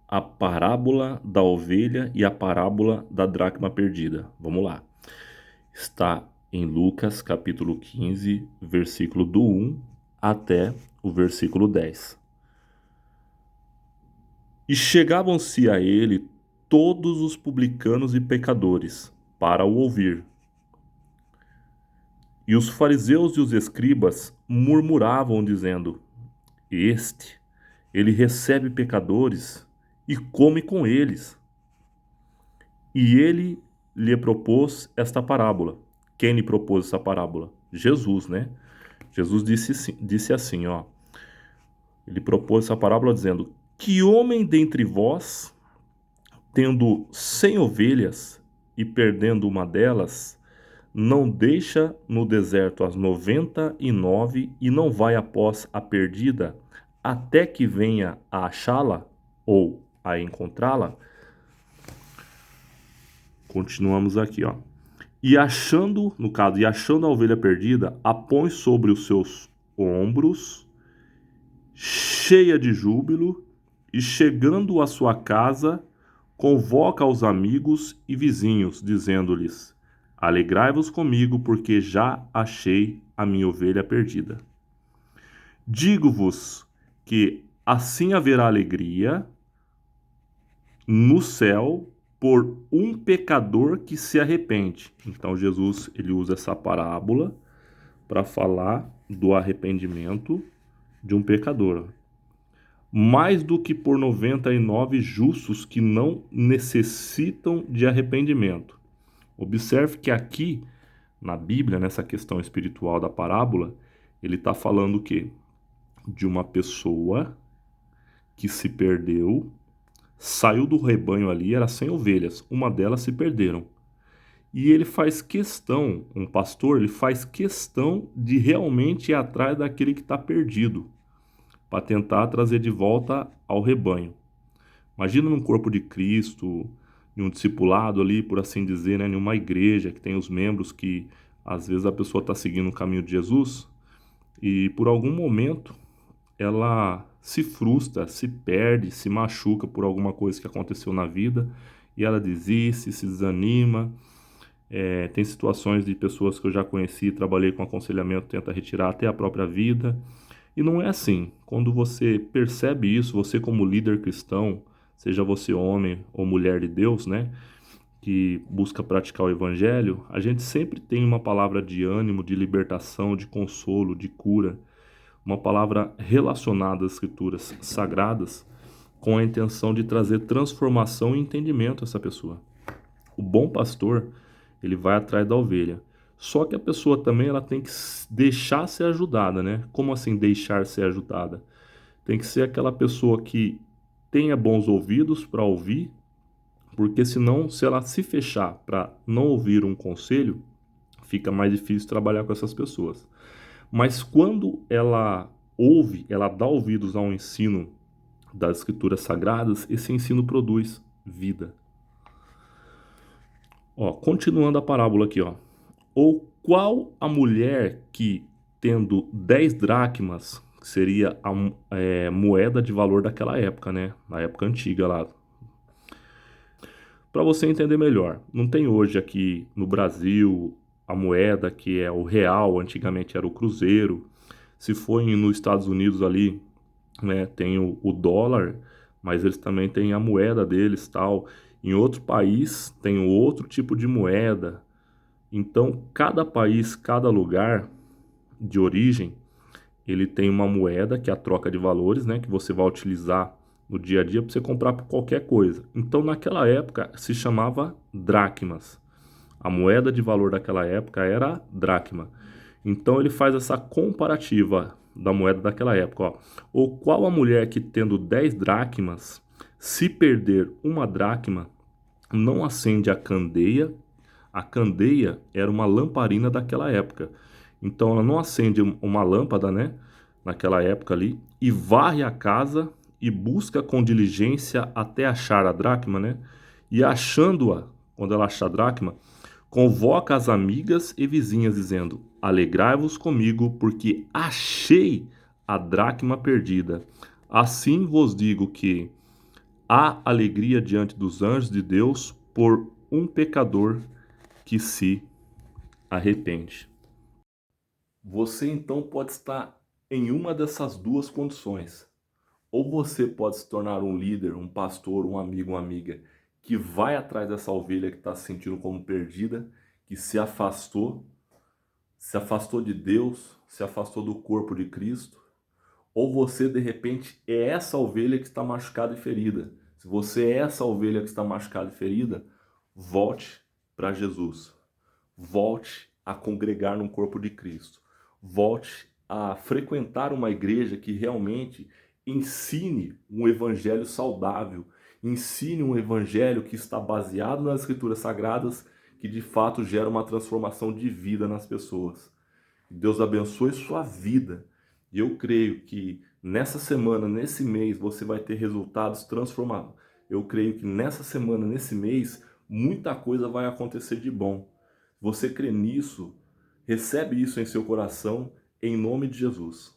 a parábola da ovelha e a parábola da dracma perdida. Vamos lá. Está em Lucas, capítulo 15, versículo do 1 até o versículo 10. E chegavam-se a ele todos os publicanos e pecadores, para o ouvir. E os fariseus e os escribas murmuravam, dizendo: ele recebe pecadores e come com eles. E ele lhe propôs esta parábola. Quem lhe propôs essa parábola? Jesus, né? Jesus disse assim, ó. Ele propôs essa parábola dizendo: que homem dentre vós, tendo 100 ovelhas e perdendo uma delas, não deixa no deserto as 99 e não vai após a perdida, até que venha a achá-la ou a encontrá-la? Continuamos aqui, ó. E achando, no caso, e achando a ovelha perdida, a põe sobre os seus ombros, cheia de júbilo, e chegando à sua casa, convoca os amigos e vizinhos, dizendo-lhes: alegrai-vos comigo, porque já achei a minha ovelha perdida. Digo-vos que assim haverá alegria no céu por um pecador que se arrepende. Então Jesus ele usa essa parábola para falar do arrependimento de um pecador. Mais do que por 99 justos que não necessitam de arrependimento. Observe que aqui, na Bíblia, nessa questão espiritual da parábola, ele está falando o quê? De uma pessoa que se perdeu, saiu do rebanho ali, era 100 ovelhas, uma delas se perderam. E ele faz questão, um pastor, ele faz questão de realmente ir atrás daquele que está perdido, para tentar trazer de volta ao rebanho. Imagina num corpo de Cristo, em um discipulado ali, por assim dizer, né, em uma igreja que tem os membros que às vezes a pessoa está seguindo o caminho de Jesus e por algum momento ela se frustra, se perde, se machuca por alguma coisa que aconteceu na vida e ela desiste, se desanima. Tem situações de pessoas que eu já conheci, trabalhei com aconselhamento, tenta retirar até a própria vida. E não é assim. Quando você percebe isso, você como líder cristão, seja você homem ou mulher de Deus, né, que busca praticar o evangelho, a gente sempre tem uma palavra de ânimo, de libertação, de consolo, de cura, uma palavra relacionada às escrituras sagradas com a intenção de trazer transformação e entendimento a essa pessoa. O bom pastor, ele vai atrás da ovelha. Só que a pessoa também ela tem que deixar ser ajudada, né? Como assim deixar ser ajudada? Tem que ser aquela pessoa que tenha bons ouvidos para ouvir, porque senão, se ela se fechar para não ouvir um conselho, fica mais difícil trabalhar com essas pessoas. Mas quando ela ouve, ela dá ouvidos ao ensino das escrituras sagradas, esse ensino produz vida. Ó, continuando a parábola aqui, ó. Ou qual a mulher que, tendo 10 dracmas, que seria a moeda de valor daquela época, né? Na época antiga lá. Para você entender melhor, não tem hoje aqui no Brasil a moeda que é o real, antigamente era o cruzeiro. Se for nos Estados Unidos ali, né, tem o dólar, mas eles também têm a moeda deles, tal. Em outro país tem outro tipo de moeda. Então, cada país, cada lugar de origem, ele tem uma moeda que é a troca de valores, né, que você vai utilizar no dia a dia para você comprar por qualquer coisa. Então, naquela época se chamava dracmas. A moeda de valor daquela época era dracma. Então, ele faz essa comparativa da moeda daquela época, ó. Ou qual a mulher que tendo 10 dracmas, se perder uma dracma, não acende a candeia. A candeia era uma lamparina daquela época. Então ela não acende uma lâmpada, né? Naquela época ali, e varre a casa e busca com diligência até achar a dracma, né? E achando-a, quando ela achar a dracma, convoca as amigas e vizinhas, dizendo: alegrai-vos comigo, porque achei a dracma perdida. Assim vos digo que há alegria diante dos anjos de Deus por um pecador que se arrepende. Você então pode estar em uma dessas duas condições. Ou você pode se tornar um líder, um pastor, um amigo, uma amiga que vai atrás dessa ovelha que está se sentindo como perdida, que se afastou de Deus, se afastou do corpo de Cristo. Ou você, de repente, é essa ovelha que está machucada e ferida. Se você é essa ovelha que está machucada e ferida, volte para Jesus. Volte a congregar no corpo de Cristo. Volte a frequentar uma igreja que realmente ensine um evangelho saudável, ensine um evangelho que está baseado nas escrituras sagradas, que de fato gera uma transformação de vida nas pessoas. Deus abençoe sua vida. E eu creio que nessa semana, nesse mês, você vai ter resultados transformados. Eu creio que nessa semana, nesse mês, muita coisa vai acontecer de bom. Você crê nisso? Recebe isso em seu coração, em nome de Jesus.